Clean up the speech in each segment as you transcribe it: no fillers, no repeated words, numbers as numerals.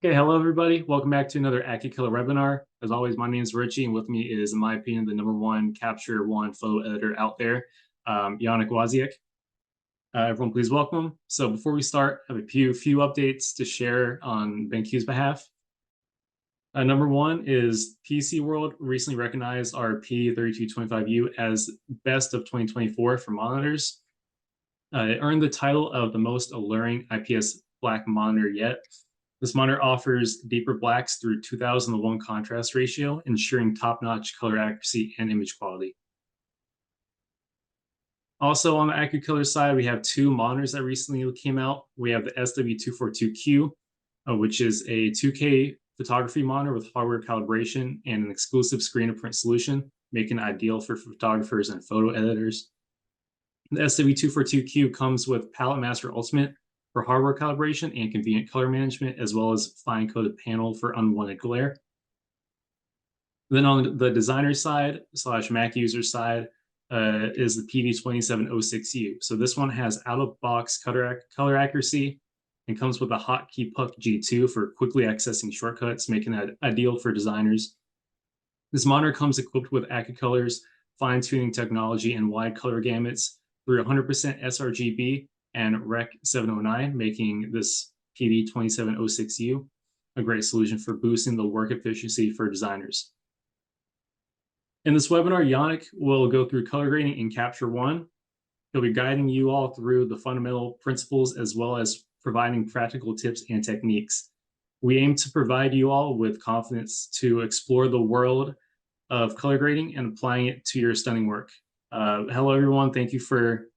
Okay, hello everybody. Welcome back to another AQColor webinar. As always, my name is Richie, and with me is, in my opinion, the #1 Capture One photo editor out there, Yaneck Wasiek. Everyone, please welcome. So before we start, I have a few updates to share on BenQ's behalf. #1 is PC World recently recognized our P3225U as best of 2024 for monitors. It earned the title of the most alluring IPS black monitor yet. This monitor offers deeper blacks through 2001 contrast ratio, ensuring top-notch color accuracy and image quality. Also on the AQColor side, we have two monitors that recently came out. We have the SW242Q, which is a 2K photography monitor with hardware calibration and an exclusive screen-to-print solution, making it ideal for photographers and photo editors. The SW242Q comes with Palette Master Ultimate for hardware calibration and convenient color management, as well as fine-coded panel for unwanted glare. Then on the designer side / Mac user side is the PD2706U. So this one has out-of-box color accuracy and comes with a Hotkey Puck G2 for quickly accessing shortcuts, making it ideal for designers. This monitor comes equipped with AQColor's fine-tuning technology and wide color gamuts through 100% sRGB and Rec 709, making this PD2706U a great solution for boosting the work efficiency for designers. In this webinar, Yaneck will go through color grading in Capture One. He'll be guiding you all through the fundamental principles as well as providing practical tips and techniques. We aim to provide you all with confidence to explore the world of color grading and applying it to your stunning work. Hello, everyone. Thank you for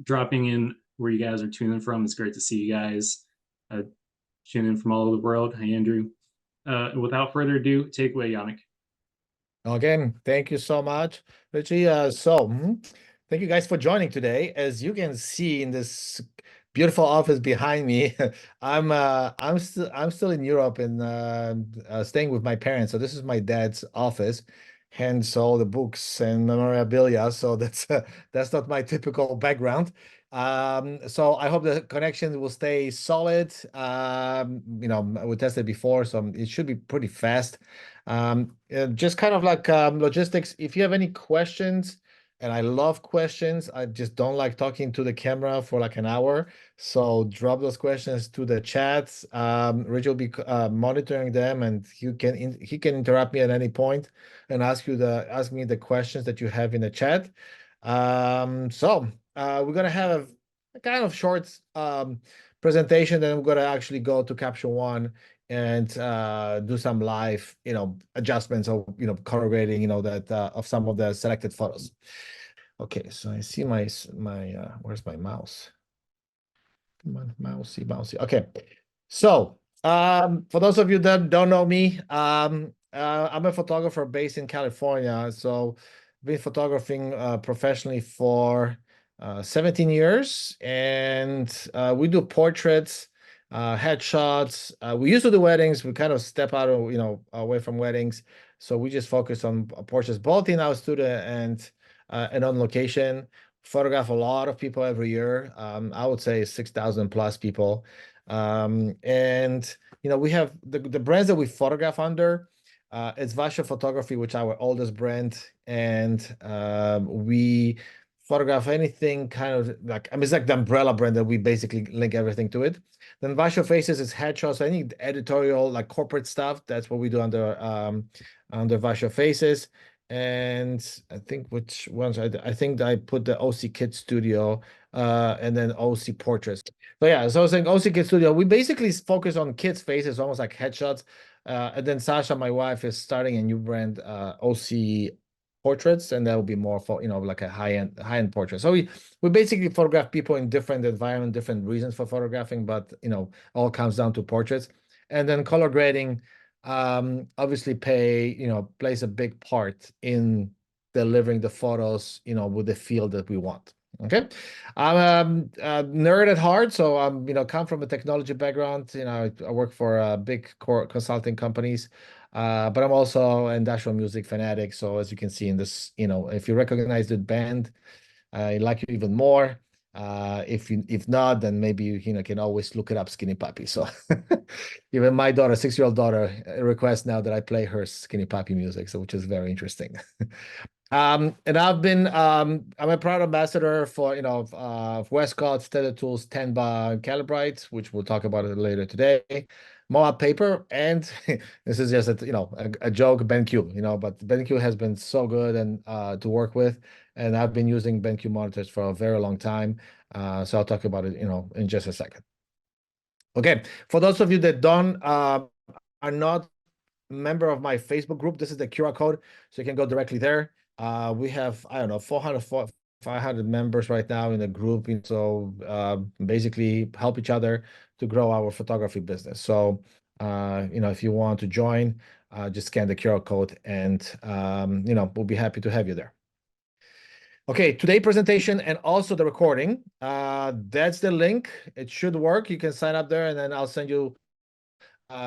dropping in where you guys are tuning in from. It's great to see you guys tuning in from all over the world. Hi, Andrew. Without further ado, take away, Yaneck. Okay, thank you so much, Richie. Thank you guys for joining today. As you can see in this beautiful office behind me, I'm still in Europe and staying with my parents. So this is my dad's office, hence all the books and memorabilia. So that's not my typical background. So I hope the connection will stay solid. We tested before, so it should be pretty fast. Just kind of like logistics. If you have any questions, and I love questions, I just don't like talking to the camera for like an hour. So drop those questions to the chat. Rich will be monitoring them, and he can interrupt me at any point and ask me the questions that you have in the chat. We're gonna have a kind of short presentation, then we're gonna actually go to Capture One and do some live, adjustments of, color grading, that of some of the selected photos. Okay, so I see my where's my mouse? Come on, mousey. Okay, so for those of you that don't know me, I'm a photographer based in California. So been photographing professionally for 17 years, and we do portraits, headshots. We used to do weddings. We kind of step out of, away from weddings. So we just focus on portraits, both in our studio and on location. Photograph a lot of people every year. I would say 6,000 plus people. And we have the brands that we photograph under. It's Vasho Photography, which is our oldest brand, and we photograph anything kind of like, it's like the umbrella brand that we basically link everything to it. Then Vasho Faces is headshots, so any editorial, like corporate stuff, that's what we do under Vasho Faces. And I think which ones I think I put the OC Kid Studio and then OC Portraits. So yeah, so I was saying OC Kid Studio, we basically focus on kids' faces, almost like headshots. And then Sasha, my wife, is starting a new brand, OC Portraits, and that will be more for like a high-end portrait. So we basically photograph people in different environments, different reasons for photographing, but all comes down to portraits. And then color grading obviously plays a big part in delivering the photos with the feel that we want. Okay, I'm a nerd at heart, so I'm come from a technology background. I work for big core consulting companies, but I'm also an industrial music fanatic. So as you can see in this, if you recognize the band, I like you even more. If not, then maybe you can always look it up, Skinny Puppy. So even my daughter, 6-year-old daughter, requests now that I play her Skinny Puppy music, so which is very interesting. And I'm a proud ambassador for Westcott, Tether Tools, Tenba, Calibrite, which we'll talk about it later today. Moab paper, and this is just a joke, BenQ, but BenQ has been so good and to work with, and I've been using BenQ monitors for a very long time. So I'll talk about it, in just a second. Okay, for those of you that don't are not member of my Facebook group, this is the QR code, so you can go directly there. We have, I don't know, 400, 500 members right now in the group. So basically help each other to grow our photography business. So, if you want to join, just scan the QR code and, we'll be happy to have you there. Okay, today presentation and also the recording. That's the link. It should work. You can sign up there, and then I'll send you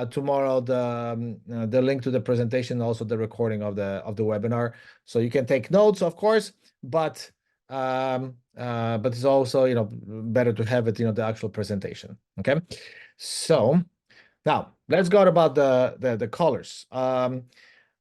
tomorrow the link to the presentation, also the recording of the webinar, so you can take notes, of course, but it's also better to have it the actual presentation. Okay, so now let's go about the colors.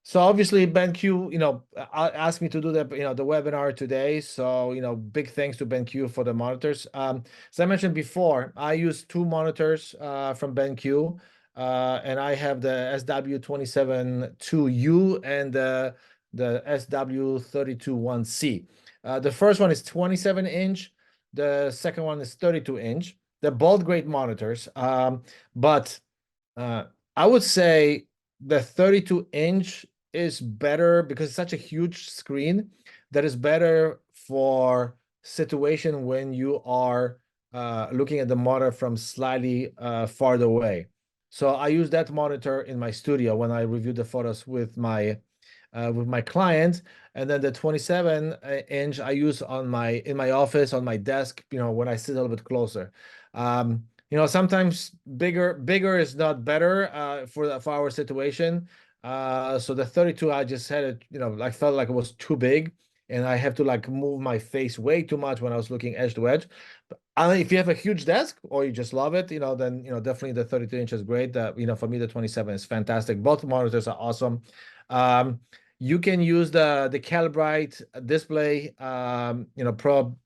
So obviously BenQ, asked me to do the webinar today. So big thanks to BenQ for the monitors. As I mentioned before, I use 2 monitors from BenQ. And I have the SW272U and the SW321C. The first one is 27-inch. The second one is 32-inch. They're both great monitors. But I would say the 32-inch is better because it's such a huge screen that is better for situation when you are looking at the monitor from slightly farther away. So I use that monitor in my studio when I review the photos with my client, and then the 27-inch I use in my office, on my desk, when I sit a little bit closer. Sometimes bigger is not better for our situation. So the 32, I just had it, I felt like it was too big, and I have to move my face way too much when I was looking edge to edge. If you have a huge desk or you just love it, then definitely the 32-inch is great. For me, the 27 is fantastic. Both monitors are awesome. You can use the Calibrite display, pro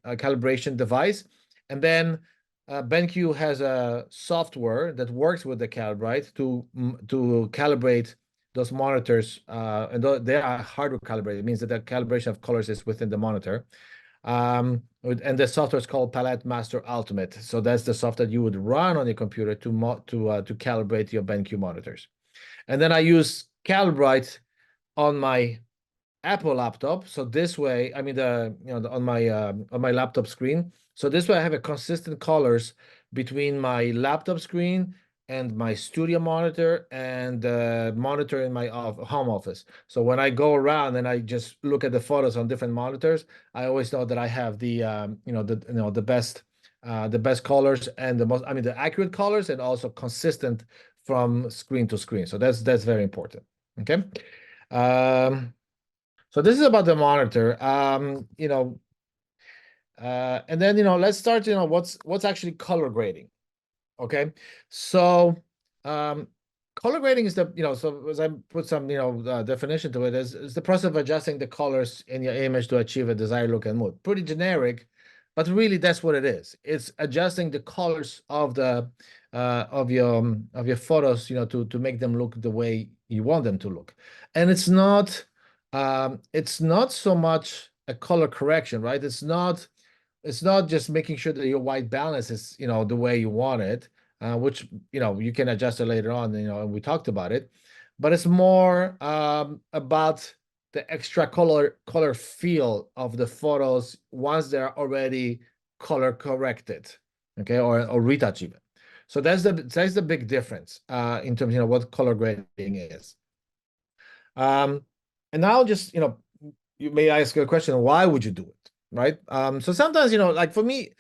calibration device, and then BenQ has a software that works with the Calibrite to calibrate those monitors, and they are hardware calibrated. It means that the calibration of colors is within the monitor. And the software is called Palette Master Ultimate. So that's the software you would run on your computer to calibrate your BenQ monitors. And then I use Calibrite on my Apple laptop. So this way, I mean on my laptop screen. So this way I have a consistent colors between my laptop screen and my studio monitor and the monitor in my home office. So when I go around and I just look at the photos on different monitors, I always know that I have the best colors and the accurate colors, and also consistent from screen to screen. So that's very important. Okay. So this is about the monitor. And then let's start. What's actually color grading. Okay, so color grading is so as I put some definition to it, is the process of adjusting the colors in your image to achieve a desired look and mood. Pretty generic, but really that's what it is. It's adjusting the colors of your photos, to make them look the way you want them to look. And it's not so much a color correction, right? It's not just making sure that your white balance is the way you want it, which you can adjust it later on, and we talked about it, but it's more about the extra color feel of the photos once they're already color corrected, okay, or retouch even. So that's the big difference in terms what color grading is. And now just you may ask a question, why would you do it? Right. So sometimes, like for me,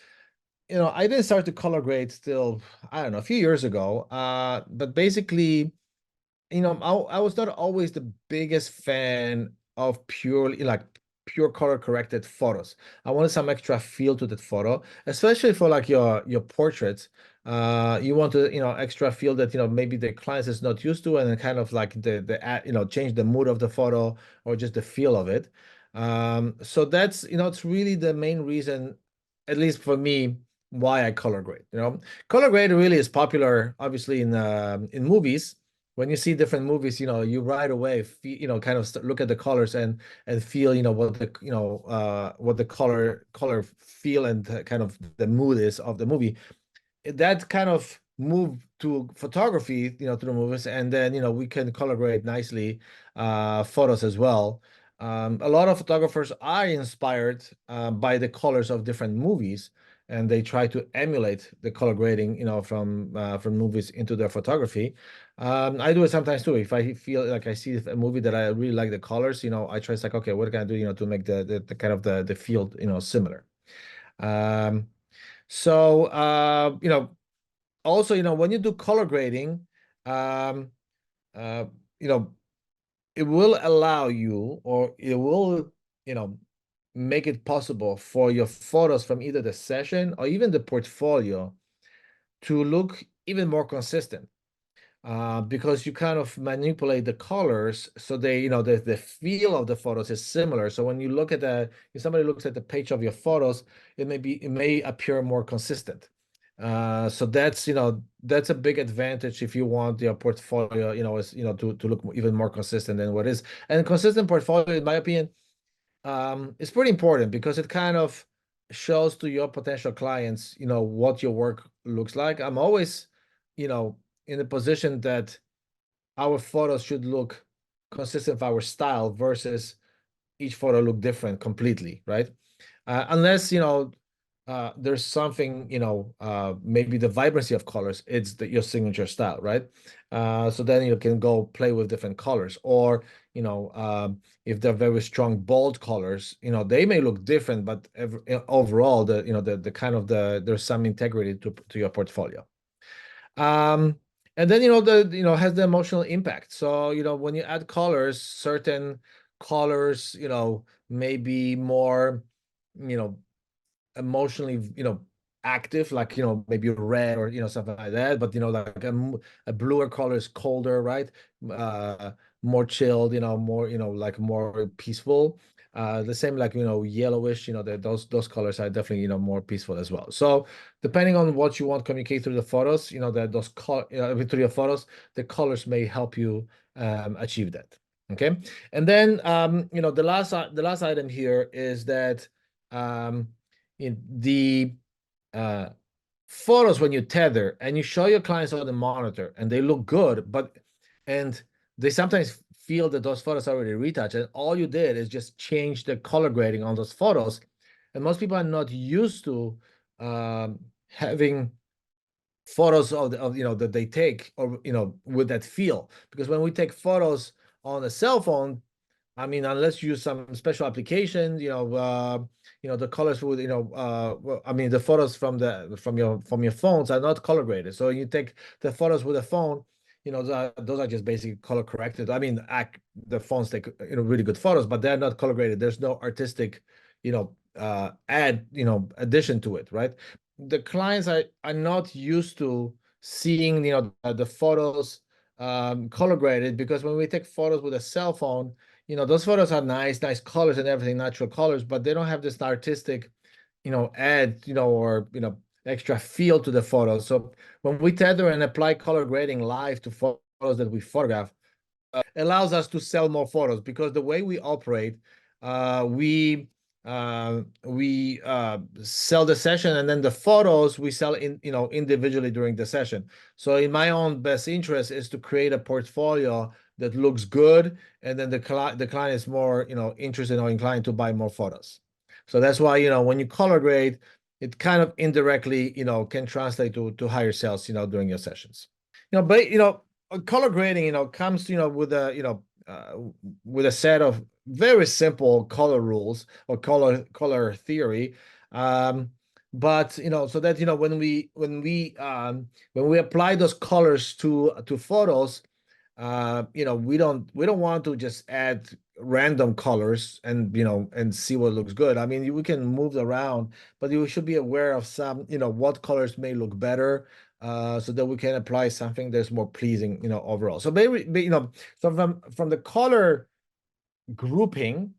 I didn't start to color grade till, I don't know, a few years ago. But basically, I was not always the biggest fan of purely pure color corrected photos. I wanted some extra feel to that photo, especially for like your portraits. You want to, extra feel that, maybe the client is not used to, and then kind of like change the mood of the photo or just the feel of it. So that's, it's really the main reason, at least for me, why I color grade. Color grade really is popular, obviously, in movies. When you see different movies, you right away feel, kind of look at the colors and feel, what the color feel and kind of the mood is of the movie. That kind of move to photography, to the movies, and then we can color grade nicely photos as well. A lot of photographers are inspired by the colors of different movies, and they try to emulate the color grading, from movies into their photography. I do it sometimes too. If I feel like I see a movie that I really like the colors, I try to like, okay, what can I do, to make the kind of the field, similar. Um, also, when you do color grading, um, uh, you know, it will allow you, or it will, make it possible for your photos from either the session or even the portfolio to look even more consistent. Because you kind of manipulate the colors so they, the feel of the photos is similar. So when you look at if somebody looks at the page of your photos, it may appear more consistent. So that's a big advantage if you want your portfolio, to look even more consistent than what is. And consistent portfolio, in my opinion, is pretty important because it kind of shows to your potential clients, what your work looks like. I'm always, in a position that our photos should look consistent with our style versus each photo look different completely, right? Unless, there's something, maybe the vibrancy of colors, it's your signature style, right? So then you can go play with different colors, or, if they're very strong, bold colors, they may look different, but overall, the kind of there's some integrity to your portfolio. Um, and then, has the emotional impact. So, when you add colors, certain colors, may be more, you know, emotionally, active, like, maybe red or, something like that. But, like a bluer color is colder, right? Uh, More chilled, more, like more peaceful. The same, like, yellowish, those colors are definitely, more peaceful as well. So depending on what you want to communicate through the photos, that through your photos, the colors may help you achieve that. Okay. And then, the last item here is that in the uh, photos, when you tether and you show your clients on the monitor and they look good, and they sometimes feel that those photos are already retouched, and all you did is just change the color grading on those photos. And most people are not used to having photos that they take, or with that feel, because when we take photos on a cell phone, I mean, unless you use some special application, the colors would, well, I mean, the photos from your phones are not color graded. So you take the photos with a phone, those are just basically color corrected. I mean, the phones take, really good photos, but they're not color graded. There's no artistic, addition to it, right? The clients are not used to seeing, the photos color graded, because when we take photos with a cell phone, those photos are nice colors and everything, natural colors, but they don't have this artistic, add, or, extra feel to the photos. So when we tether and apply color grading live to photos that we photograph, allows us to sell more photos, because the way we operate, we sell the session, and then the photos we sell individually during the session. So in my own best interest is to create a portfolio that looks good, and then the client is more, interested or inclined to buy more photos. So that's why, when you color grade, it kind of indirectly, can translate to higher sales, during your sessions. But color grading, comes, with a set of very simple color rules, or color theory. But so that, when we apply those colors to photos, we don't want to just add random colors and and see what looks good. I mean, we can move around, but you should be aware of some, what colors may look better, so that we can apply something that's more pleasing, overall. So maybe, so from the color grouping,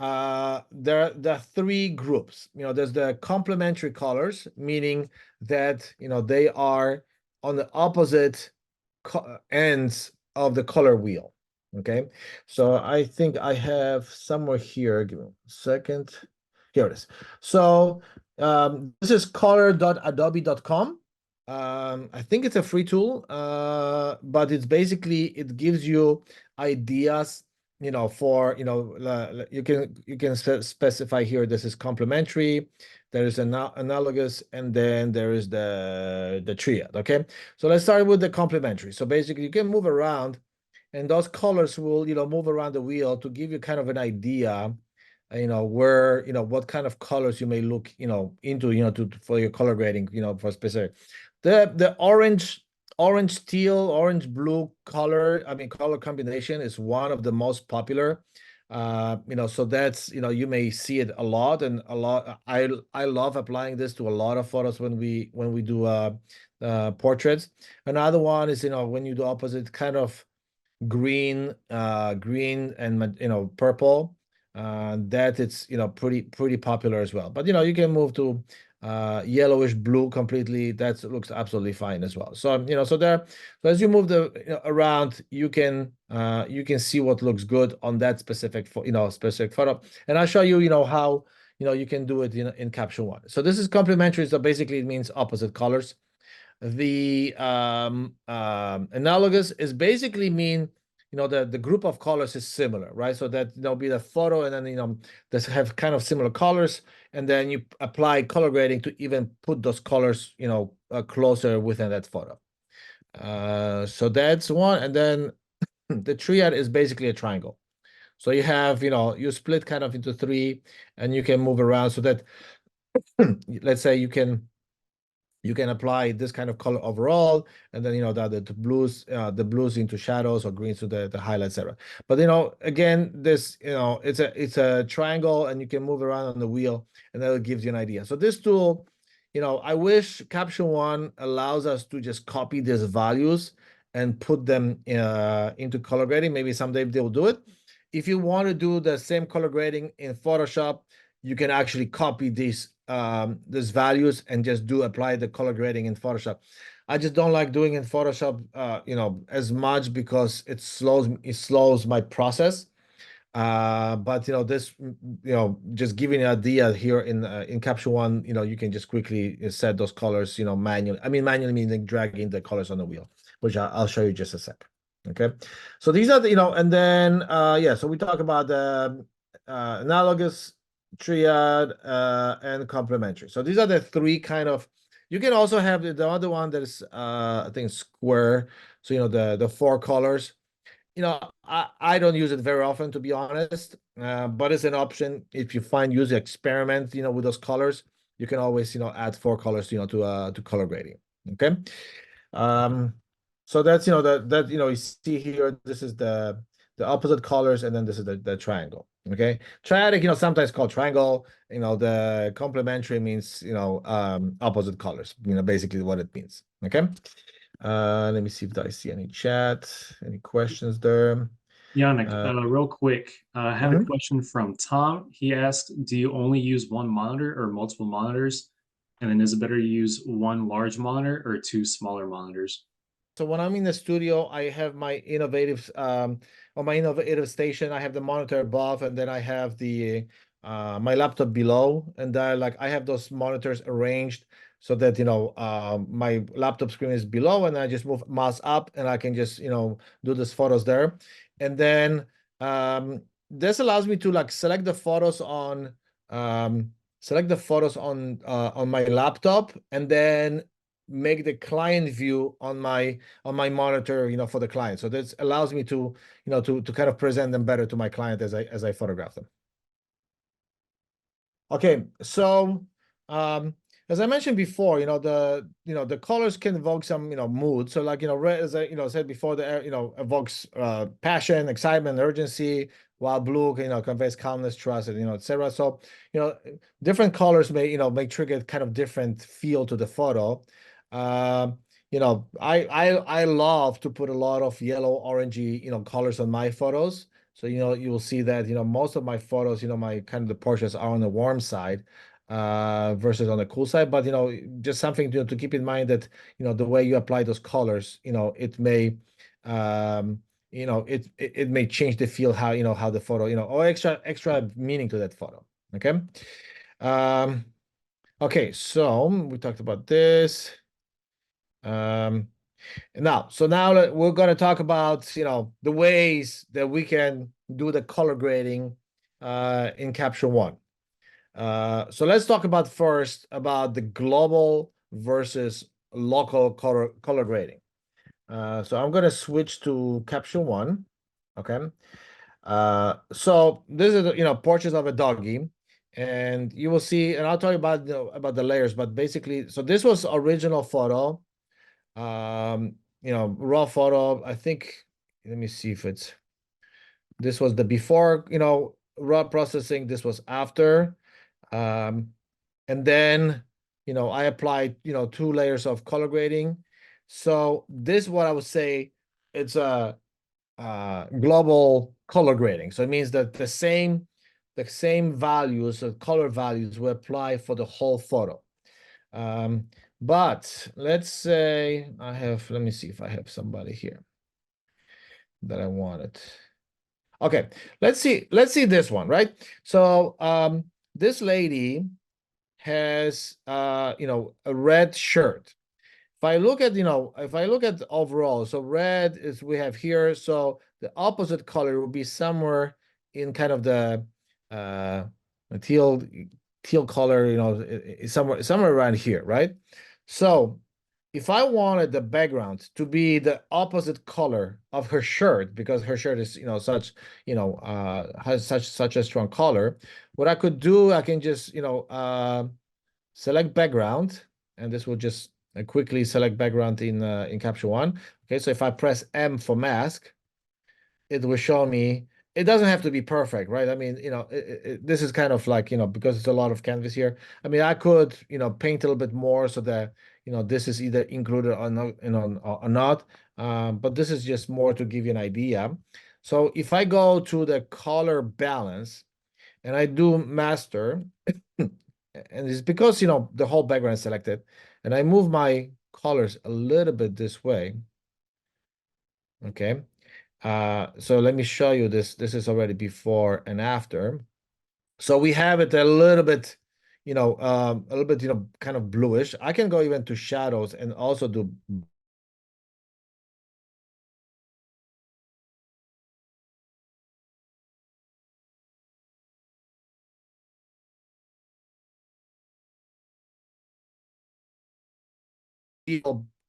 there are three groups. There's the complementary colors, meaning that they are on the opposite ends of the color wheel. Okay, so I think I have somewhere here. Give me a second. Here it is. So this is color.adobe.com. I think it's a free tool, but it's basically, it gives you ideas, for, you can specify here, this is complementary, there is an analogous, and then there is the triad. Okay, so let's start with the complementary. So basically you can move around, and those colors will, move around the wheel to give you kind of an idea, where, what kind of colors you may look, into, for your color grading, for specific. The orange teal, orange blue color, I mean, color combination is one of the most popular. So that's, you may see it a lot, and a lot. I love applying this to a lot of photos when we do portraits. Another one is, when you do opposite, kind of green, green and purple. That it's pretty popular as well. But you can move to yellowish blue completely. That looks absolutely fine as well. So so as you move the around, you can see what looks good on that specific specific photo. And I'll show you how you can do it in Caption One. So this is complementary. So basically it means opposite colors. The analogous is basically mean the group of colors is similar, right? So that there'll be the photo, and then this have kind of similar colors, and then you apply color grading to even put those colors closer within that photo. So that's one. And then the triad is basically a triangle. So you have you split kind of into three, and you can move around so that let's say you can apply this kind of color overall, and then the blues into shadows, or greens to the highlights, etc. But again, this it's a triangle, and you can move around on the wheel, and that gives you an idea. So this tool, I wish Caption One allows us to just copy these values and put them into color grading. Maybe someday they'll do it. If you want to do the same color grading in Photoshop, you can actually copy these values and just apply the color grading in Photoshop. I just don't like doing in Photoshop as much, because it slows my process. But this just giving an idea here in Caption One, you can just quickly set those colors manually. I mean, manually meaning dragging the colors on the wheel, which I'll show you just a sec. Okay, so these are the and then yeah, so we talk about the analogous, triad, and complementary. So these are the three kind of. You can also have the other one that is I think square. So the four colors. I don't use it very often, to be honest, but it's an option. If you find user experiment with those colors, you can always add four colors to color grading. Okay, so that's that you see here, this is the opposite colors, and then this is the triangle. Okay, triadic sometimes called triangle. The complementary means opposite colors, basically what it means. Okay, let me see if I see any chat, any questions there. Yaneck, real quick, I had a Mhm. question from Tom. He asked, do you only use one monitor or multiple monitors? And then is it better to use one large monitor or two smaller monitors? So when I'm in the studio, I have my innovative on my innovative station, I have the monitor above, and then I have the my laptop below, and I have those monitors arranged so that my laptop screen is below, and I just move mouse up, and I can just do these photos there. And then this allows me to select the photos on my laptop, and then make the client view on my monitor for the client. So this allows me to to kind of present them better to my client as I photograph them. Okay, so as I mentioned before, the colors can evoke some mood. So like red, as I said before, the evokes passion, excitement, urgency, while blue conveys calmness, trust, and etc. So different colors may trigger kind of different feel to the photo. I love to put a lot of yellow, orangey colors on my photos. So you will see that most of my photos, my kind of the portraits are on the warm side versus on the cool side. But just something to keep in mind that the way you apply those colors, it may it may change the feel how the photo or extra meaning to that photo. Okay. Um, okay, so we talked about this. Now we're going to talk about the ways that we can do the color grading in Capture One. So let's talk about first about the global versus local color grading. So I'm going to switch to Capture One. Okay. So this is portraits of a doggy, and you will see, and I'll tell you about the layers. But basically, so this was original photo. Raw photo. I think. Let me see if it's. This was the before, raw processing. This was after. And then, I applied, 2 layers of color grading. So this, what I would say, it's a global color grading. So it means that the same values, the color values will apply for the whole photo. But let's say let me see if I have somebody here that I wanted. Okay, let's see this one, right? So this lady has a red shirt. If I look at overall, so red is we have here, so the opposite color will be somewhere in kind of the teal color, somewhere around here, right? So if I wanted the background to be the opposite color of her shirt, because her shirt is has such a strong color, what I could do, I can just select background, and this will just quickly select background in Capture One. Okay, so if I press M for mask, it will show me. It doesn't have to be perfect, right? I mean, this is kind of like, because it's a lot of canvas here. I mean, I could, paint a little bit more so that, this is either included or not, or not. But this is just more to give you an idea. So if I go to the color balance and I do master, and it's because, the whole background is selected, and I move my colors a little bit this way. Okay. So let me show you this. This is already before and after. So we have it a little bit, kind of bluish. I can go even to shadows and also do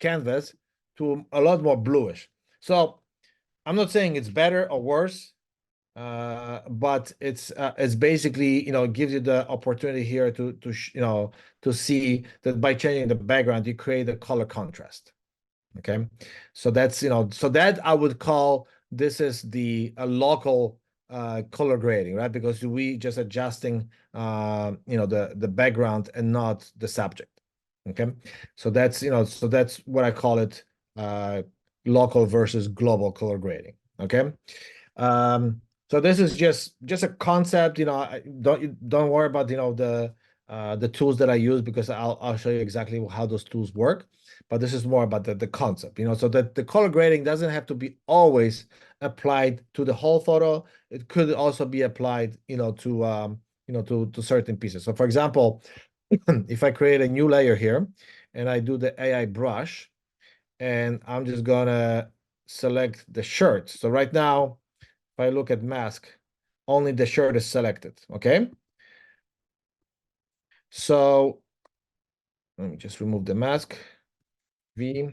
canvas to a lot more bluish. So I'm not saying it's better or worse, but it's basically gives you the opportunity here to see that by changing the background you create a color contrast. Okay, so that's so that I would call this is the local color grading, right? Because we just adjusting the background and not the subject. Okay, so that's so that's what I call it, local versus global color grading. Okay. So this is just a concept, don't worry about the tools that I use, because I'll show you exactly how those tools work. But this is more about the concept, so that the color grading doesn't have to be always applied to the whole photo. It could also be applied, to certain pieces. So for example, if I create a new layer here and I do the AI brush, and I'm just gonna select the shirt. So right now, if I look at mask, only the shirt is selected, okay? So let me just remove the mask, V.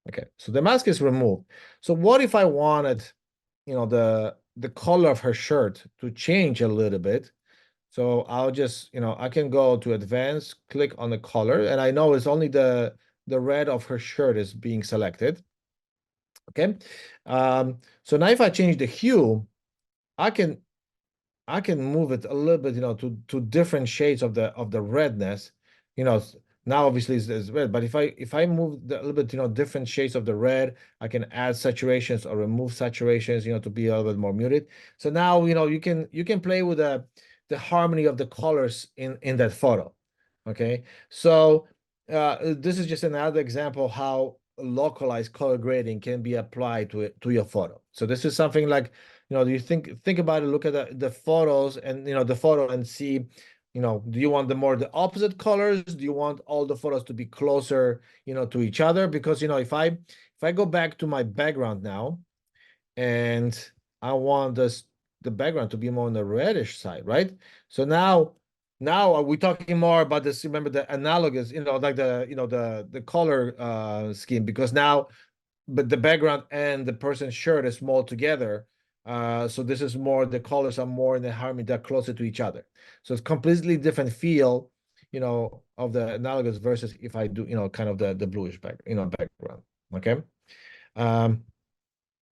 Okay, so the mask is removed. So what if I wanted, the color of her shirt to change a little bit? So I'll just, I can go to advanced, click on the color, and I know it's only the red of her shirt is being selected. Okay. So now if I change the hue, I can move it a little bit, to different shades of the redness. You know, now obviously it's red, but if I move a little bit, different shades of the red, I can add saturations or remove saturations, to be a little bit more muted. So now, you can play with the harmony of the colors in that photo. Okay. So this is just another example how localized color grading can be applied to your photo. So this is something like, you think about it, look at the photos and the photo and see, do you want the opposite colors? Do you want all the photos to be closer, to each other? Because if I go back to my background now and I want the background to be more on the reddish side, right? So now are we talking more about this? Remember the analogous, like the color scheme, because now but the background and the person's shirt is more together. So this is more, the colors are more in the harmony, they're closer to each other. So it's completely different feel, of the analogous versus if I do, kind of the bluish background. Okay. Um,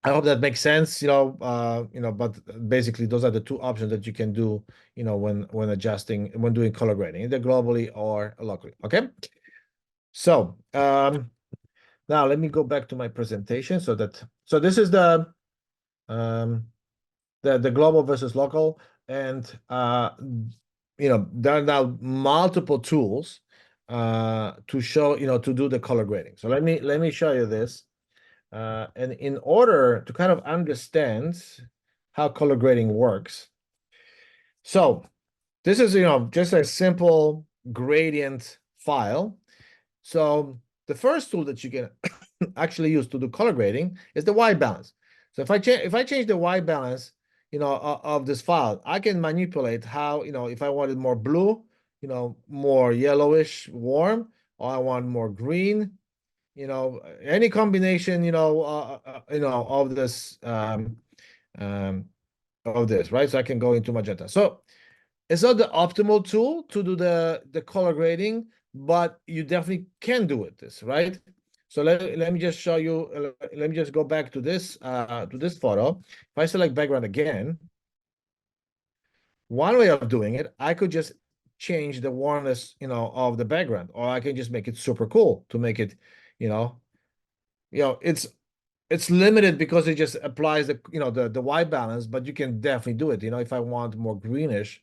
I hope that makes sense, but basically those are the two options that you can do, when doing color grading, either globally or locally. Okay. So now let me go back to my presentation so this is um the global versus local, and there are now multiple tools to show, to do the color grading. So let me show you this. And in order to kind of understand how color grading works, so this is, just a simple gradient file. So the first tool that you can actually use to do color grading is the white balance. So if I change the white balance, of this file, I can manipulate how, if I wanted more blue, more yellowish warm, or I want more green, any combination, um, of this, right? So I can go into magenta. So it's not the optimal tool to do the color grading, but you definitely can do it this, right? So let me just show you, let me just go back to this photo. If I select background again, one way of doing it, I could just change the warmness, of the background, or I can just make it super cool to make it, you know, it's limited because it just applies the white balance, but you can definitely do it. If I want more greenish,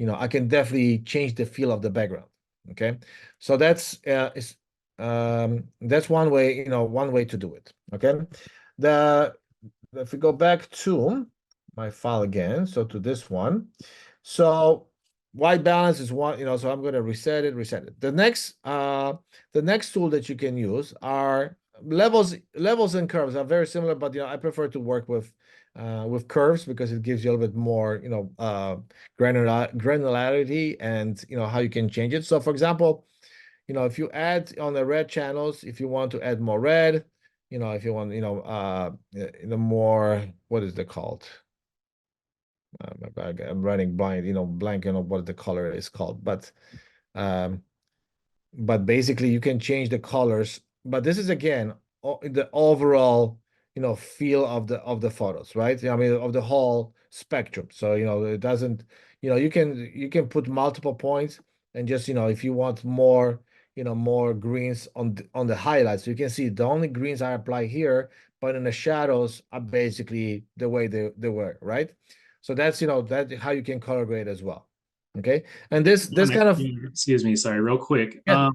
I can definitely change the feel of the background. Okay. So that's one way to do it. Okay. If we go back to my file again, so to this one, so white balance is one, so I'm going to reset it. The next tool that you can use are levels and curves are very similar, but I prefer to work with curves because it gives you a little bit more, granularity and how you can change it. So for example, if you add on the red channels, if you want to add more red, if you want, the more, what is it called? I'm running blind, blank, what the color is called, um, but basically you can change the colors. But this is again the overall, feel of the photos, right? I mean, of the whole spectrum. So it doesn't, you can put multiple points and just if you want more, more greens on the highlights, you can see the only greens I apply here, but in the shadows are basically the way they were, right? So that's that how you can color grade as well. Okay, and this kind of, Excuse me, sorry, real quick. yeah.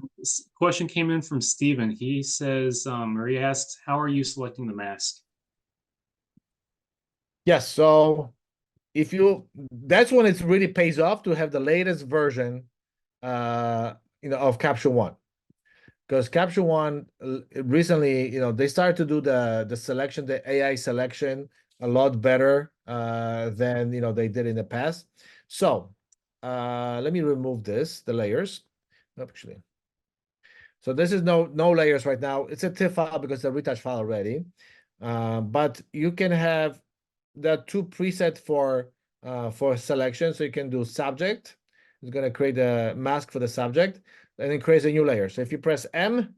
Question came in from Steven. He says, or he asks, how are you selecting the mask? Yes, so that's when it really pays off to have the latest version, of Capture One, because Capture One recently, they started to do the selection, the AI selection, a lot better than they did in the past. So let me remove the layers. Actually, so this is no layers right now. It's a TIFF file because it's a retouch file already. But you can have that two preset for for selection. So you can do subject. It's going to create a mask for the subject, and it creates a new layer. So if you press M,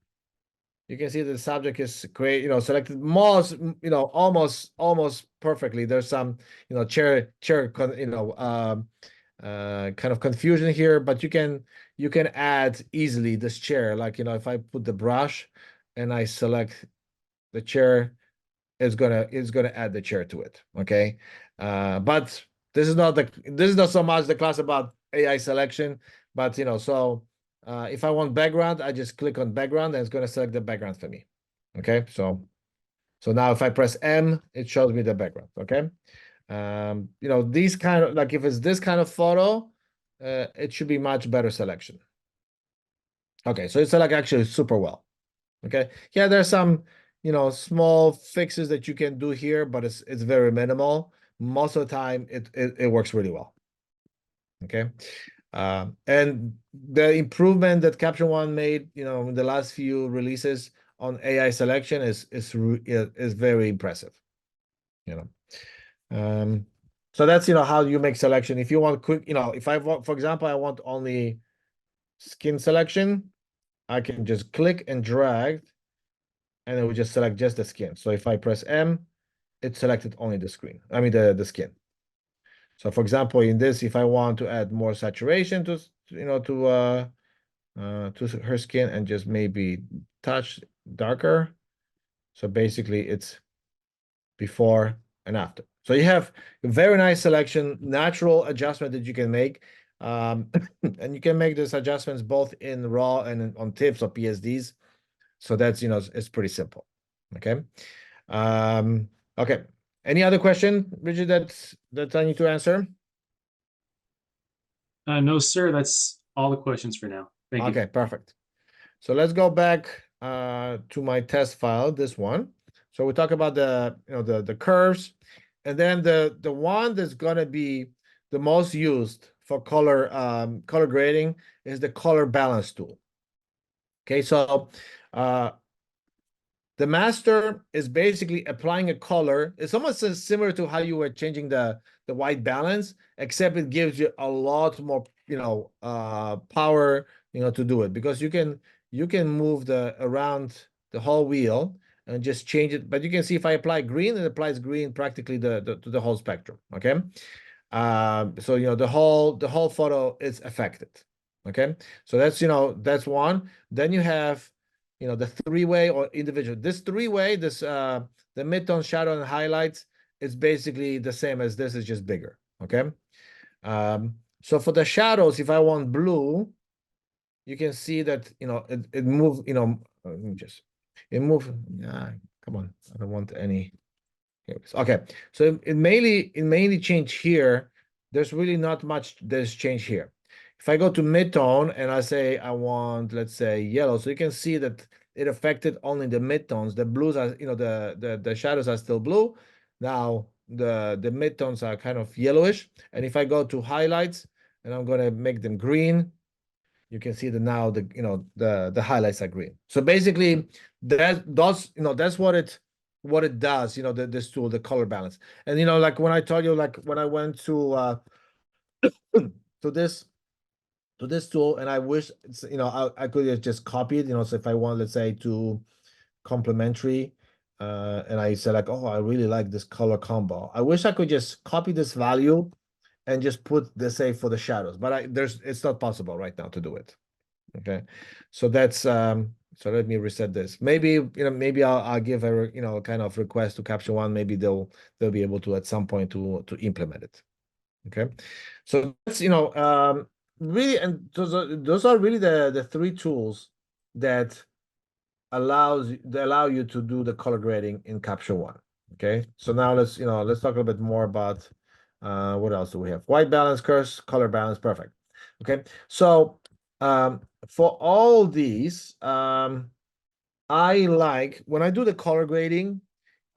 you can see that the subject is selected most, almost perfectly. There's some, chair, kind of confusion here, but you can add easily this chair. Like, if I put the brush and I select the chair, it's gonna add the chair to it. Okay. But this is not so much the class about AI selection, but so if I want background, I just click on background and it's gonna select the background for me. Okay, so now if I press M, it shows me the background. Okay. These kind of, like, if it's this kind of photo, it should be much better selection. Okay, so it's like actually super well. Okay, yeah, there's some small fixes that you can do here, but it's very minimal. Most of the time it works really well. Okay. And the improvement that Caption One made, in the last few releases on AI selection is very impressive. So that's how you make selection. If you want quick, if I want, for example, I want only skin selection, I can just click and drag, and it will just select just the skin. So if I press M, it selected only the screen. I mean the skin. So for example, in this, if I want to add more saturation to her skin and just maybe touch darker. So basically it's before and after. So you have a very nice selection, natural adjustment that you can make. And you can make these adjustments both in RAW and on TIFFs or PSDs. So that's, it's pretty simple. Okay. Okay. Any other question, Bridget, that I need to answer? No, sir. That's all the questions for now. Thank you. Okay, perfect. So let's go back to my test file, this one. So we talk about the curves, and then the one that's gonna be the most used for color grading is the color balance tool. Okay, so the master is basically applying a color. It's almost similar to how you were changing the white balance, except it gives you a lot more power to do it, because you can move around the whole wheel and just change it. But you can see if I apply green, it applies green practically to the whole spectrum. Okay. So the whole photo is affected. Okay, so that's one. Then you have the three-way or individual. This three-way, the midtone, shadow, and highlights is basically the same as this, is just bigger. Okay. So for the shadows, if I want blue, you can see that it moves. Let me just it move. Come on, I don't want any. Okay, so it mainly change here. There's really not much there's change here. If I go to midtone and I say I want, let's say, yellow, so you can see that it affected only the midtones. The blues are, the shadows are still blue. Now the midtones are kind of yellowish. And if I go to highlights and I'm gonna make them green, you can see that now the highlights are green. So basically that's what it does, this tool, the color balance. And like when I told you, like when I went to to this tool, and I wish I could have just copied, so if I want, let's say, to complementary, and I said like, oh, I really like this color combo, I wish I could just copy this value and just put the say for the shadows, but it's not possible right now to do it. Okay, so that's so let me reset this. Maybe maybe I'll give a kind of request to Caption One. Maybe they'll be able to at some point to implement it. Okay, so that's really, and those are really the three tools that allow you to do the color grading in Caption One. Okay, so now let's talk a little bit more about what else do we have? White balance, curves, color balance, perfect. Okay, so for all these, I like when I do the color grading,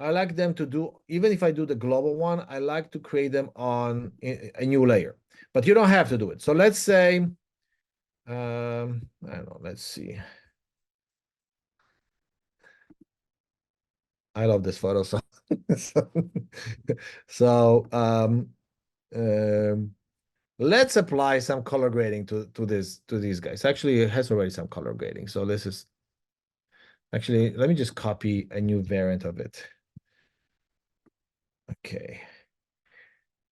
I like them to do, even if I do the global one, I like to create them on a new layer, but you don't have to do it. So let's say, I don't know, let's see. I love this photo. So, so Let's apply some color grading to these guys. Actually, it has already some color grading. So this is actually, let me just copy a new variant of it. Okay.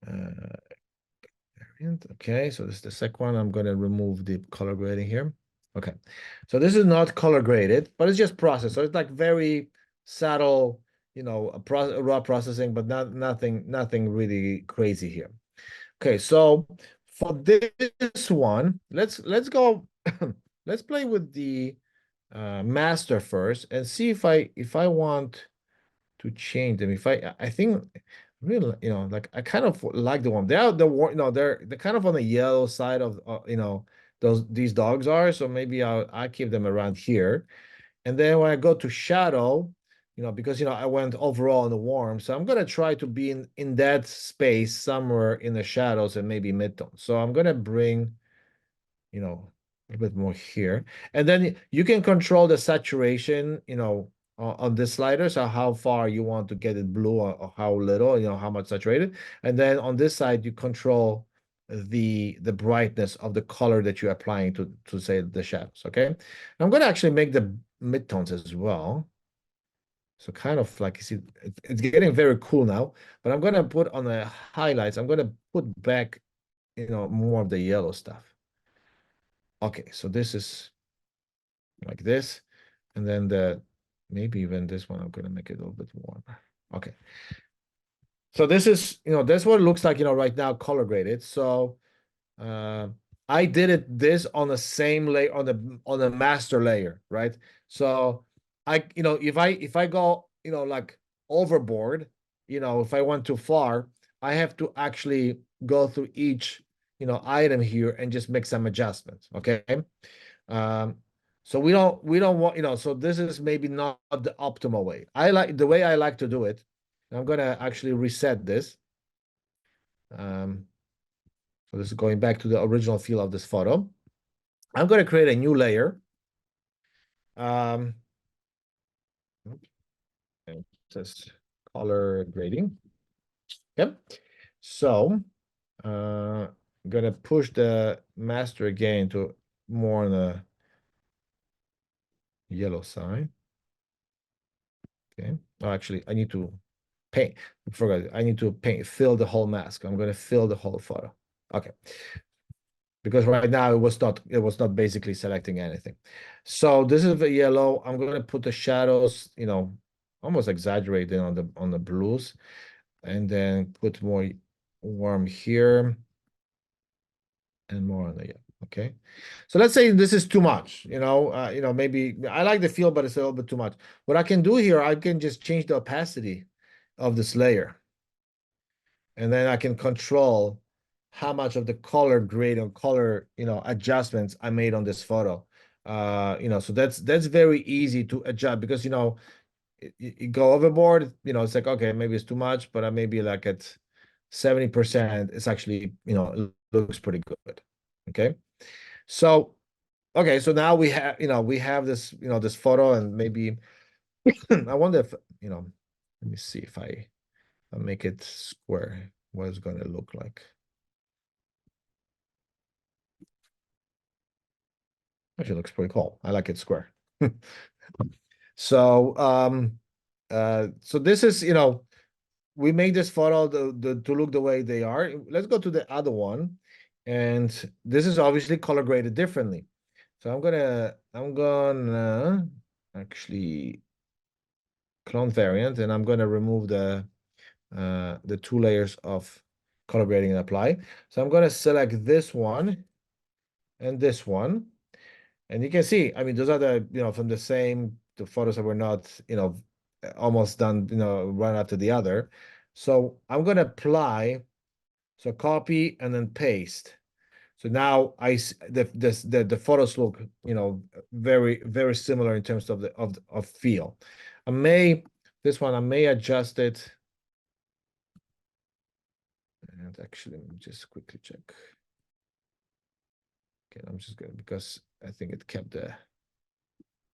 Variant. Okay, so this is the second one. I'm going to remove the color grading here. Okay, so this is not color graded, but it's just processed. So it's like very subtle, you know, raw processing, but nothing really crazy here. Okay, so for this one, let's go. Let's play with the master first and see if I want to change them. If I think really, you know, like I kind of like the one. You know, they're kind of on the yellow side of you know, these dogs are. So maybe I keep them around here. And then when I go to shadow, you know, because you know I went overall in the warm, so I'm gonna try to be in that space somewhere in the shadows and maybe midtones. So I'm gonna bring, you know, a bit more here. And then you can control the saturation, you know, on this slider. So how far you want to get it blue or how little, you know, how much saturated. And then on this side, you control the brightness of the color that you're applying to say the shadows. Okay. I'm going to actually make the midtones as well. So kind of like you see, it's getting very cool now, but I'm going to put on the highlights, I'm going to put back, you know, more of the yellow stuff. Okay, so this is like this. And then maybe even this one, I'm gonna make it a little bit warmer. Okay. So this is, you know, that's what it looks like, you know, right now, color graded. So uh I did this on the same layer on the master layer, right? So you know, if I go, you know, like overboard, you know, if I went too far, I have to actually go through each, you know, item here and just make some adjustments. Okay. Um, so we don't want, you know, so this is maybe not the optimal way. I like the way I like to do it. I'm gonna actually reset this. Um, so this is going back to the original feel of this photo. I'm gonna create a new layer. Um, and it says color grading. Yep. So I'm gonna push the master again to more on the yellow side. Okay. Oh, actually, I need to paint. I forgot. I need to fill the whole mask. I'm going to fill the whole photo. Okay. Because right now it was not basically selecting anything. So this is the yellow. I'm going to put the shadows, you know, almost exaggerating on the blues, and then put more warm here and more on the yellow. Okay. So let's say this is too much, you know, maybe I like the feel, but it's a little bit too much. What I can do here, I can just change the opacity of this layer. And then I can control how much of the color grade or color, you know, adjustments I made on this photo. You know, so that's very easy to adjust because, you know, you go overboard, you know, it's like, okay, maybe it's too much, but I maybe like at 70%, it's actually, you know, it looks pretty good. Okay. So, okay, so now we have, you know, we have this, you know, this photo and maybe I wonder if, you know, let me see if I make it square, what it's going to look like. Actually looks pretty cool. I like it square. So so this is, you know, we made this photo to look the way they are. Let's go to the other one. And this is obviously color graded differently. So I'm gonna actually clone variant, and I'm gonna remove the two layers of color grading and apply. So I'm gonna select this one and this one. And you can see, I mean, those are you know, from the photos that were not, you know, almost done, you know, one after the other. So I'm going to apply, so copy and then paste. So now the photos look, you know, very similar in terms of of feel. This one, I may adjust it. And actually, let me just quickly check. Okay, I'm just going because I think it kept here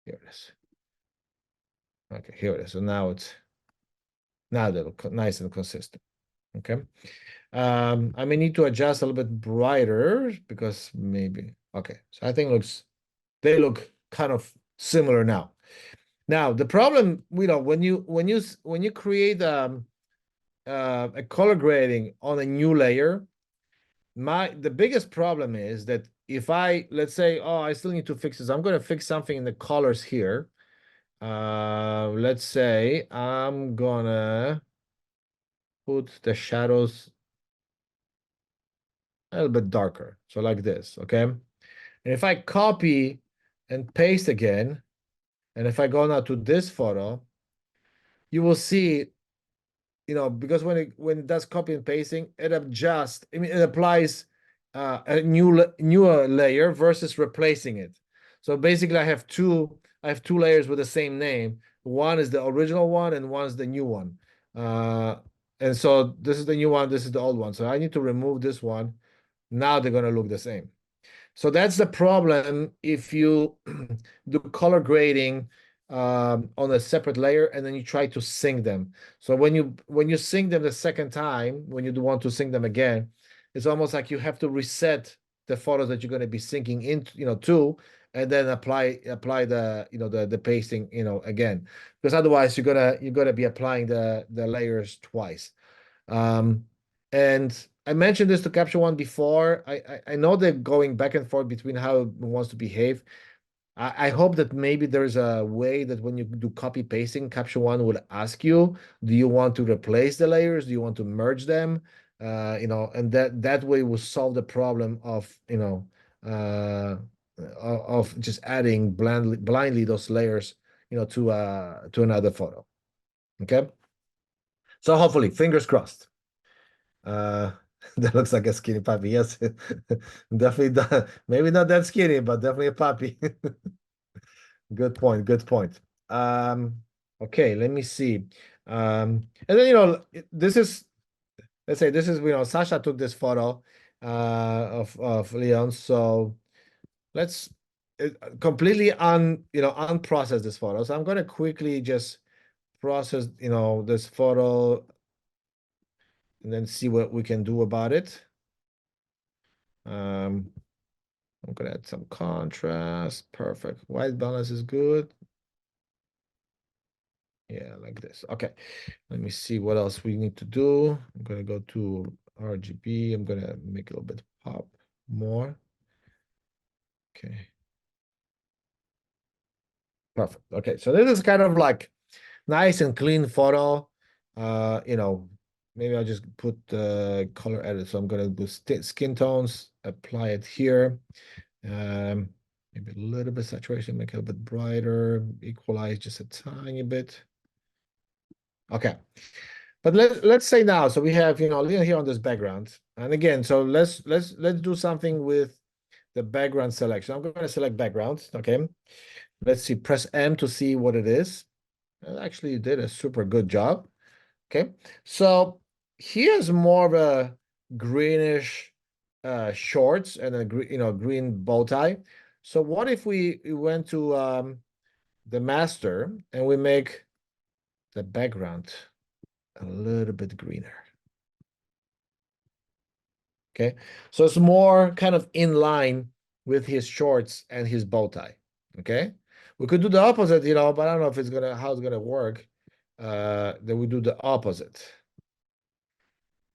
it is. Okay, here it is. So now they look nice and consistent. Okay. I may need to adjust a little bit brighter because maybe, okay. So I think they look kind of similar now. Now the problem, when you create a color grading on a new layer, the biggest problem is that if let's say, oh, I still need to fix this. I'm going to fix something in the colors here. Let's say I'm gonna put the shadows a little bit darker. So like this, okay? And if I copy and paste again, and if I go now to this photo, you will see, because when it does copy and pasting, it adjusts. I mean, it applies a newer layer versus replacing it. So basically, I have two layers with the same name. One is the original one, and one is the new one. And so this is the new one. This is the old one. So I need to remove this one. Now they're gonna look the same. So that's the problem if you do color grading on a separate layer and then you try to sync them. So when you sync them the second time, when you do want to sync them again, it's almost like you have to reset the photos that you're going to be syncing into, to, and then apply the the pasting again, because otherwise you're gonna be applying the layers twice. And I mentioned this to Capture One before. I know they're going back and forth between how it wants to behave. I hope that maybe there's a way that when you do copy pasting, Capture One will ask you, do you want to replace the layers? Do you want to merge them? And that way will solve the problem of of just adding blindly those layers to another photo. Okay. So hopefully, fingers crossed. That looks like a skinny puppy. Yes, definitely. Maybe not that skinny, but definitely a puppy. Good point. Good point. Okay, let me see. And then this is, let's say this is Sasha took this photo of Leon. So let's completely unprocess this photo. So I'm gonna quickly just process this photo and then see what we can do about it. I'm gonna add some contrast. Perfect. White balance is good. Yeah, like this. Okay. Let me see what else we need to do. I'm gonna go to RGB. I'm gonna make it a little bit pop more. Okay. Perfect. Okay. So this is kind of like nice and clean photo. Maybe I'll just put the color edit. So I'm gonna do skin tones, apply it here. Maybe a little bit saturation, make it a bit brighter, equalize just a tiny bit. Okay. But let's say now, so we have Leon here on this background. And again, so let's do something with the background selection. I'm going to select background. Okay. Let's see, press M to see what it is. It actually did a super good job. Okay. So here's more of a greenish shorts and a green bow tie. So what if we went to the master and we make the background a little bit greener? Okay, so it's more kind of in line with his shorts and his bow tie. Okay, we could do the opposite, but I don't know if how it's gonna work. Then we do the opposite,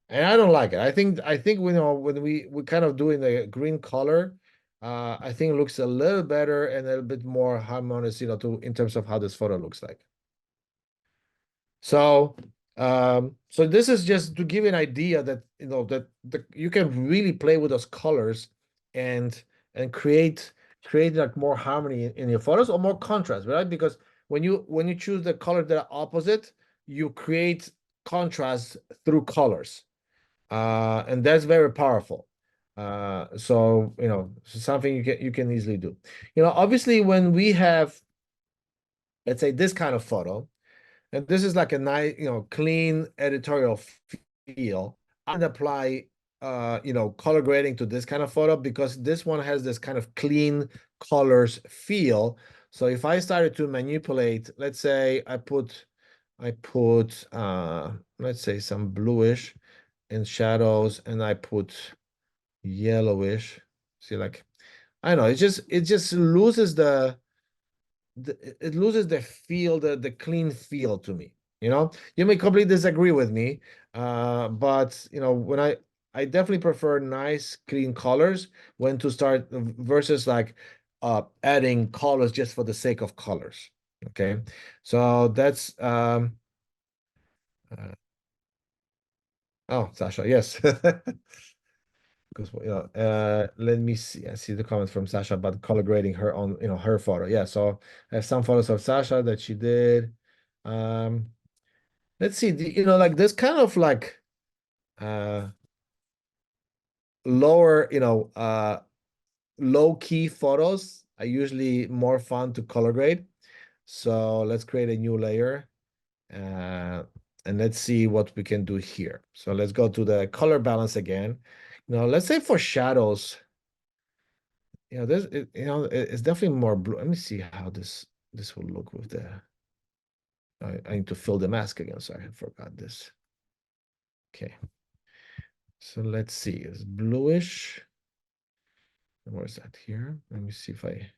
and I don't like it. I think when we kind of doing the green color, I think it looks a little better and a little bit more harmonious, in terms of how this photo looks like. So so this is just to give you an idea that you can really play with those colors and create like more harmony in your photos or more contrast, right? Because when you choose the color that are opposite, you create contrast through colors, and that's very powerful. So something you can easily do. Obviously when we have, let's say, this kind of photo. And this is like a nice, clean editorial feel. I'd apply, color grading to this kind of photo because this one has this kind of clean colors feel. So if I started to manipulate, let's say I put, let's say some bluish, and shadows, and I put yellowish. See, like, I don't know, it just loses it loses the feel, the clean feel to me. You may completely disagree with me, but when I definitely prefer nice clean colors when to start versus like adding colors just for the sake of colors. Okay, so that's uh, oh, Sasha, yes. Because let me see. I see the comment from Sasha about color grading her on her photo. Yeah, so I have some photos of Sasha that she did. Um, let's see. Like this kind of like uh lower, low key photos are usually more fun to color grade. So let's create a new layer. Uh, and let's see what we can do here. So let's go to the color balance again. Let's say for shadows. It's definitely more blue. Let me see how this will look with the. I need to fill the mask again. Sorry, I forgot this. Okay, so let's see. It's bluish. Where's that here? Let me see if I.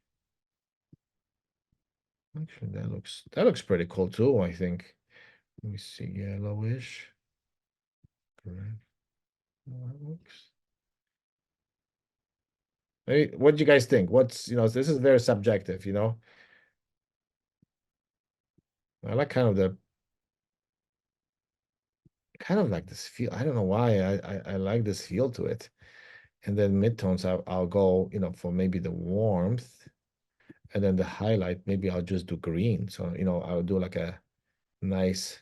Actually, that looks pretty cool too, I think. Let me see, yellowish. Correct. That looks. Hey, what do you guys think? This is very subjective. I like kind of like this feel. I don't know why I like this feel to it. And then midtones, I'll go, for maybe the warmth, and then the highlight, maybe I'll just do green. So, I'll do like a nice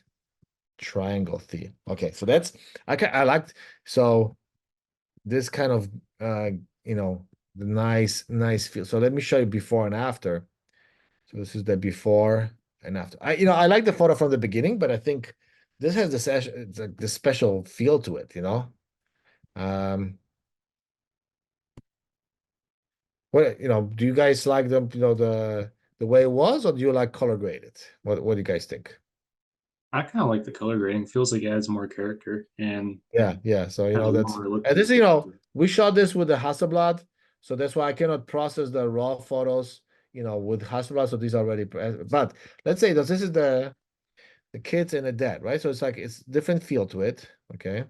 triangle theme. Okay, so I liked, so this kind of, the nice feel. So let me show you before and after. So this is the before and after. I like the photo from the beginning, but I think this has the special feel to it. Um, do you guys like the way it was, or do you like color graded? What do you guys think? I kind of like the color grading. Feels like it adds more character and Yeah, yeah. So has a that's warmer look and to this, it. we shot this with the Hasselblad, so that's why I cannot process the raw photos, with Hasselblad. So these are already, but let's say that this is the kids and the dad, right? So it's different feel to it. Okay.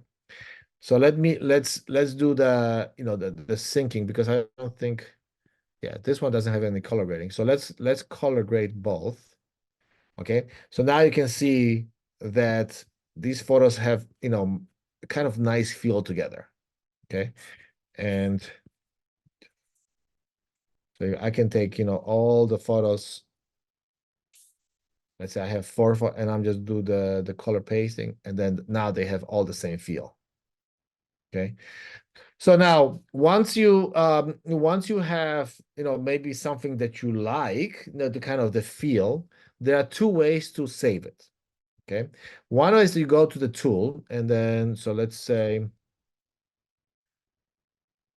So let's do the syncing, because I don't think, yeah, this one doesn't have any color grading. So let's color grade both. Okay, so now you can see that these photos have, kind of nice feel together. Okay, and so I can take, all the photos. Let's say I have four, and I'm just do the color pasting, and then now they have all the same feel. Okay, so now once you have, maybe something that you like, the kind of the feel, there are two ways to save it. Okay, one is you go to the tool, and then, so let's say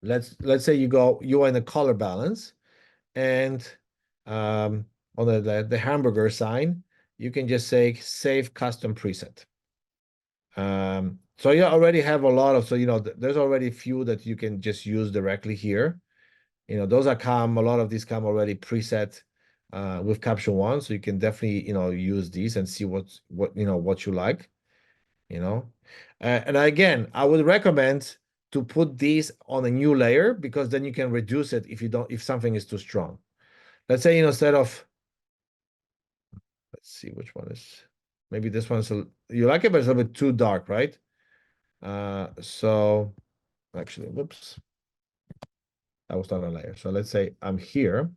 you are in a color balance, and on the hamburger sign, you can just say save custom preset. So you already have a lot of, so there's already a few that you can just use directly here. Those a lot of these come already preset with Caption One, so you can definitely, use these and see what you like. And again, I would recommend to put these on a new layer, because then you can reduce it if something is too strong. Let's say, instead of, let's see which one is, maybe this one's you like it, but it's a little bit too dark, right? So actually, whoops, that was not a layer. So let's say I'm here,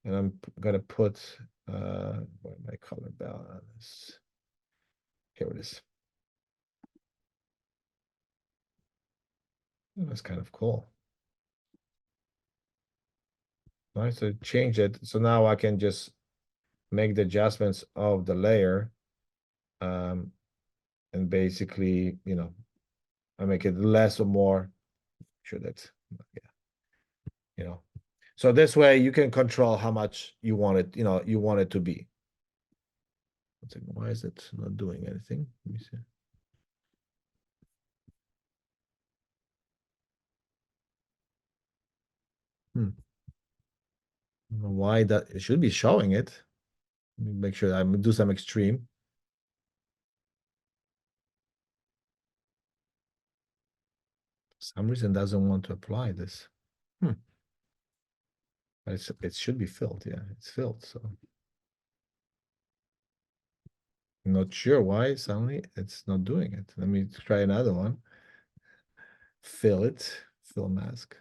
and I'm gonna put where my color balance. Here it is. Oh, that's kind of cool. Nice to change it. So now I can just make the adjustments of the layer, and basically, I make it less or more. Sure that, yeah, so this way you can control how much you want it to be. Why is it not doing anything? Let me see. I don't know why that it should be showing it. Let me make sure I do some extreme. For some reason doesn't want to apply this. But it should be filled. Yeah, it's filled. So I'm not sure why suddenly it's not doing it. Let me try another one. Fill it, fill mask.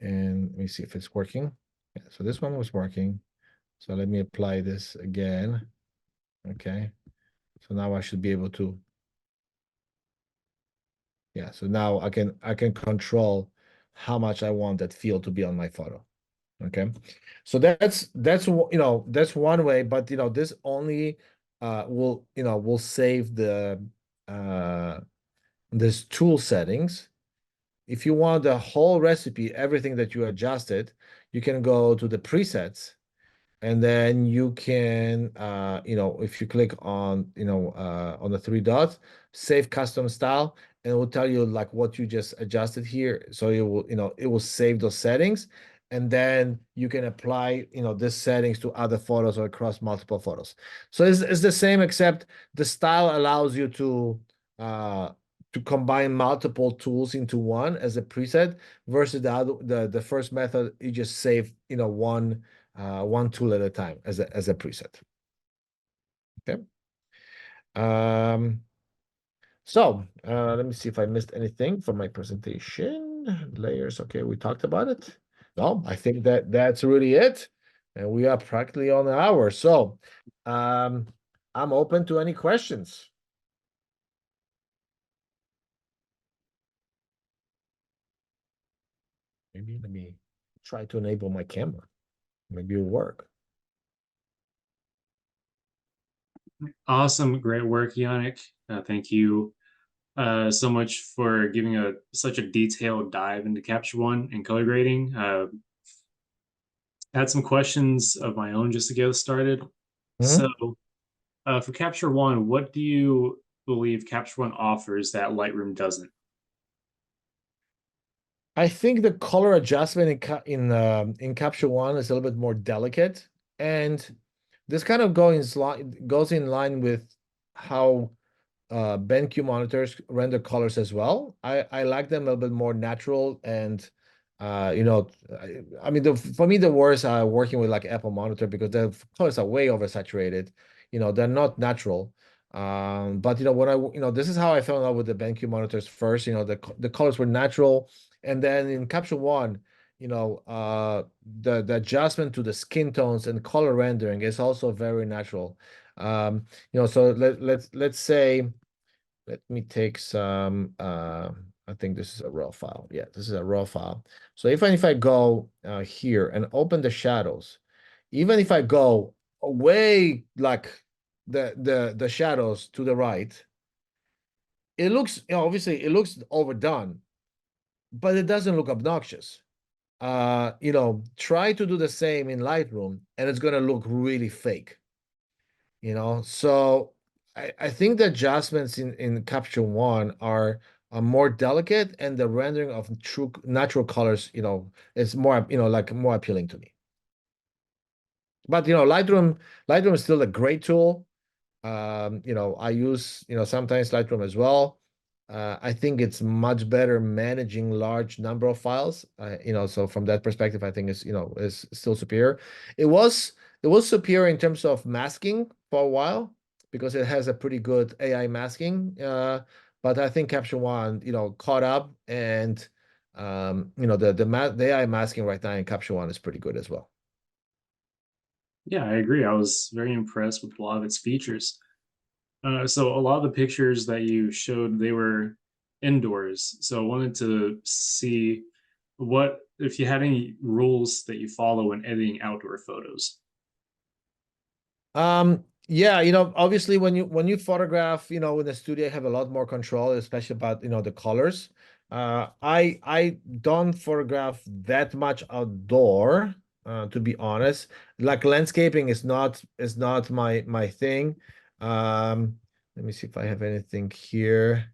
And let me see if it's working. Yeah, so this one was working. So let me apply this again. Okay. So now I should be able to. Yeah, so now I can control how much I want that field to be on my photo. Okay. So that's that's one way, but this only will save the this tool settings. If you want the whole recipe, everything that you adjusted, you can go to the presets, and then you can if you click on the three dots, save custom style, and it will tell you like what you just adjusted here. So it will save those settings, and then you can apply this settings to other photos or across multiple photos. So it's the same, except the style allows you uh to combine multiple tools into one as a preset, versus the first method, you just save one tool at a time as a preset. Okay. Let me see if I missed anything from my presentation. Layers. Okay, we talked about it. No, I think that's really it, and we are practically on an hour. So, I'm open to any questions. Maybe let me try to enable my camera. Maybe it'll work. Awesome, great work, Yaneck. Thank you so much for giving such a detailed dive into Capture One and color grading. I had some questions of my own just to get us started. So, for Capture One, what do you believe Capture One offers that Lightroom doesn't? I think the color adjustment in Capture One is a little bit more delicate, and this kind of goes in line with how BenQ monitors render colors as well. I like them a little bit more natural, and I mean, for me the worst are working with like Apple monitor, because the colors are way oversaturated. They're not natural. But when this is how I fell in love with the BenQ monitors first. The colors were natural, and then in Capture One, the adjustment to the skin tones and color rendering is also very natural. So let's say, let me take some, I think this is a raw file. Yeah, this is a raw file. So even if I go here and open the shadows, even if I go away like the shadows to the right, it looks, obviously it looks overdone, but it doesn't look obnoxious. Try to do the same in Lightroom and it's gonna look really fake. So I think the adjustments in Capture One are more delicate, and the rendering of true natural colors, is more, like more appealing to me. But Lightroom is still a great tool. I use, sometimes Lightroom as well. I think it's much better managing large number of files. So from that perspective, I think is still superior. It was superior in terms of masking for a while, because it has a pretty good AI masking. But I think Capture One, caught up, and the AI masking right now in Capture One is pretty good as well. Yeah, I agree. I was very impressed with a lot of its features. So a lot of the pictures that you showed, they were indoors. So I wanted to see what if you had any rules that you follow when editing outdoor photos. Yeah, obviously when you photograph, in the studio, you have a lot more control, especially about, the colors. I don't photograph that much outdoor, to be honest. Like landscaping is not my thing. Let me see if I have anything here.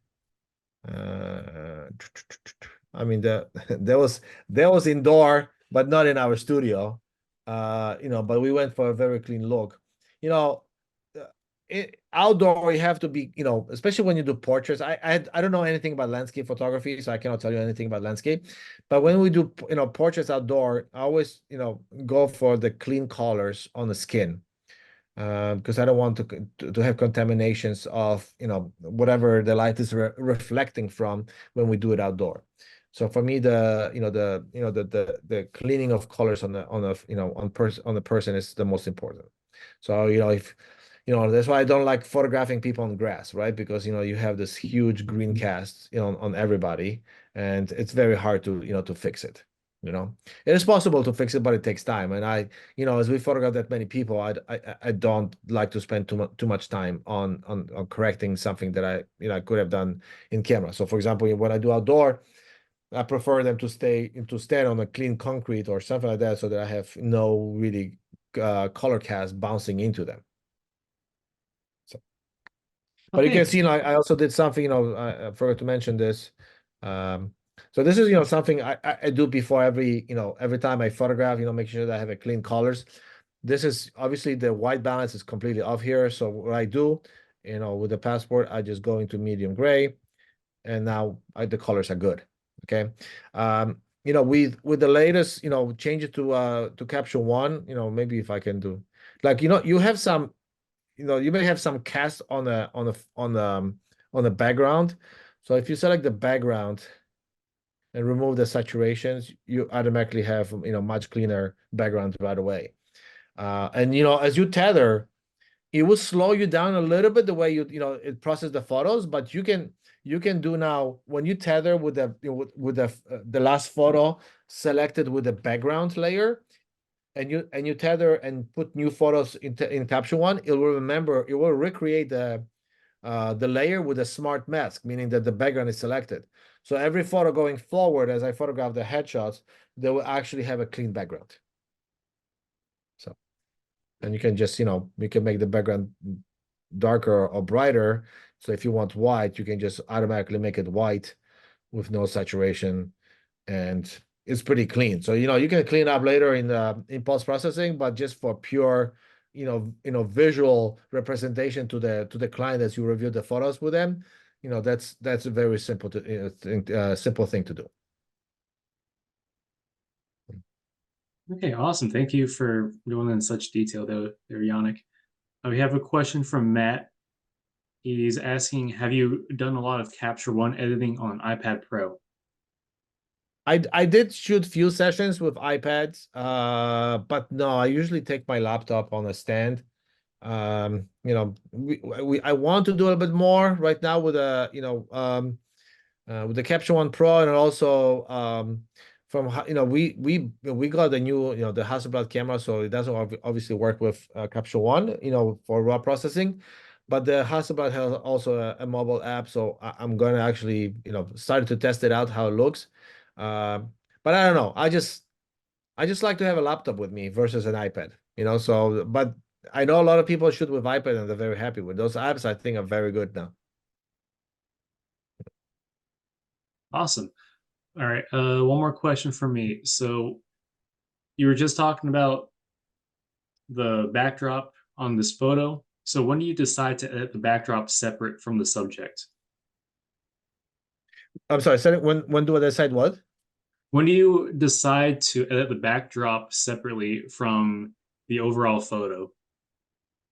I mean, there was indoor, but not in our studio. But we went for a very clean look. You know, outdoor you have to be, especially when you do portraits. I don't know anything about landscape photography, so I cannot tell you anything about landscape. But when we do, portraits outdoor, I always, go for the clean colors on the skin. Because I don't want to have contaminations of whatever the light is reflecting from when we do it outdoor. So for me, the cleaning of colors on the person is the most important. So if that's why I don't like photographing people on grass, right? Because you have this huge green cast on everybody, and it's very hard to fix it. It is possible to fix it, but it takes time. And as we photograph that many people, I don't like to spend too much time on correcting something that I could have done in camera. So for example, when I do outdoor, I prefer them to stand on a clean concrete or something like that, so that I have no really color cast bouncing into them. So, but you Okay. can see, I also did something, I forgot to mention this. Um, so this is, something I do before every time I photograph, make sure that I have a clean colors. This is obviously the white balance is completely off here. So what I do, with the passport, I just go into medium gray, and now the colors are good. Okay. With the latest, change it to capture one, maybe if I can do, like, you have some, you may have some cast on the background. So if you select the background and remove the saturations, you automatically have much cleaner background right away. And as you tether, it will slow you down a little bit the way it processes the photos, but you can do now when you tether with the last photo selected with the background layer, and you tether and put new photos in caption one, it will recreate the layer with a smart mask, meaning that the background is selected. So every photo going forward, as I photograph the headshots, they will actually have a clean background. So, and you can just, you can make the background darker or brighter. So if you want white, you can just automatically make it white with no saturation, and it's pretty clean. So you can clean up later in post processing, but just for pure visual representation to the client as you review the photos with them, that's a very simple thing to do. Okay, awesome. Thank you for going in such detail there, Yaneck. We have a question from Matt. He's asking, have you done a lot of Capture One editing on iPad Pro? I did shoot few sessions with iPads, but no, I usually take my laptop on a stand. I want to do a little bit more right now with the Capture One Pro, and also we got the new the Hasselblad camera, so it doesn't obviously work with Capture One for raw processing, but the Hasselblad has also a mobile app, so I'm gonna actually start to test it out how it looks. But I don't know. I just like to have a laptop with me versus an iPad. So but I know a lot of people shoot with iPad and they're very happy with those apps. I think are very good now. Awesome. All right. One more question for me. So you were just talking about the backdrop on this photo. So when do you decide to edit the backdrop separate from the subject? I'm sorry. When do I decide what? When do you decide to edit the backdrop separately from the overall photo?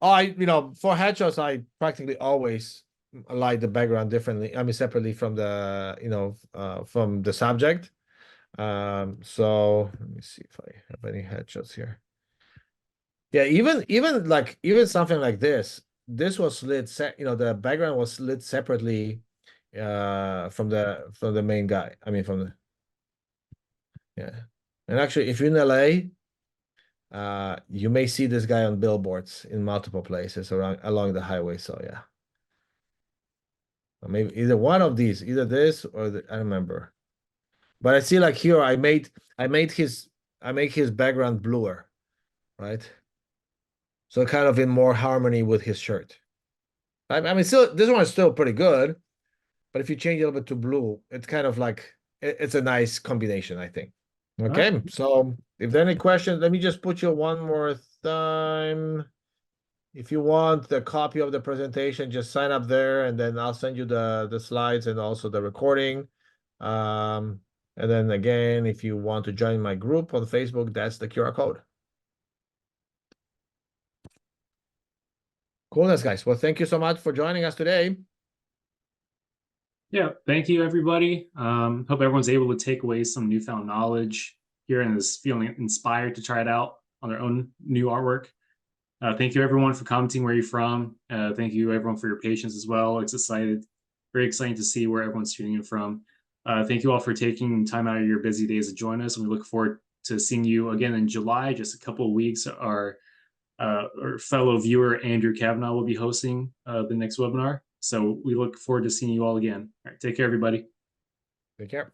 For headshots, I practically always light the background differently. I mean, separately from from the subject. So let me see if I have any headshots here. Yeah, even something like this was lit the background was lit separately from the main guy. I mean, from the yeah. And actually, if you're in LA, you may see this guy on billboards in multiple places along the highway. So yeah, or maybe either one of these, either this or I don't remember. But I see like here, I made his I make his background bluer, right? So kind of in more harmony with his shirt. I mean, still this one is still pretty good, but if you change it a little bit to blue, it's kind of like it's a nice combination, I think. All right. Okay, so if there are any questions, let me just put you one more time. If you want the copy of the presentation, just sign up there, and then I'll send you the slides and also the recording. And then again, if you want to join my group on Facebook, that's the QR code. Coolness, guys. Well, thank you so much for joining us today. Yeah, thank you, everybody. Hope everyone's able to take away some newfound knowledge here and is feeling inspired to try it out on their own new artwork. Thank you, everyone, for commenting where you're from. Thank you, everyone, for your patience as well. It's very exciting to see where everyone's tuning in from. Thank you all for taking time out of your busy days to join us, and we look forward to seeing you again in July, just a couple of weeks. Our fellow viewer, Andrew Kavanaugh, will be hosting the next webinar. So we look forward to seeing you all again. All right, take care, everybody. Take care.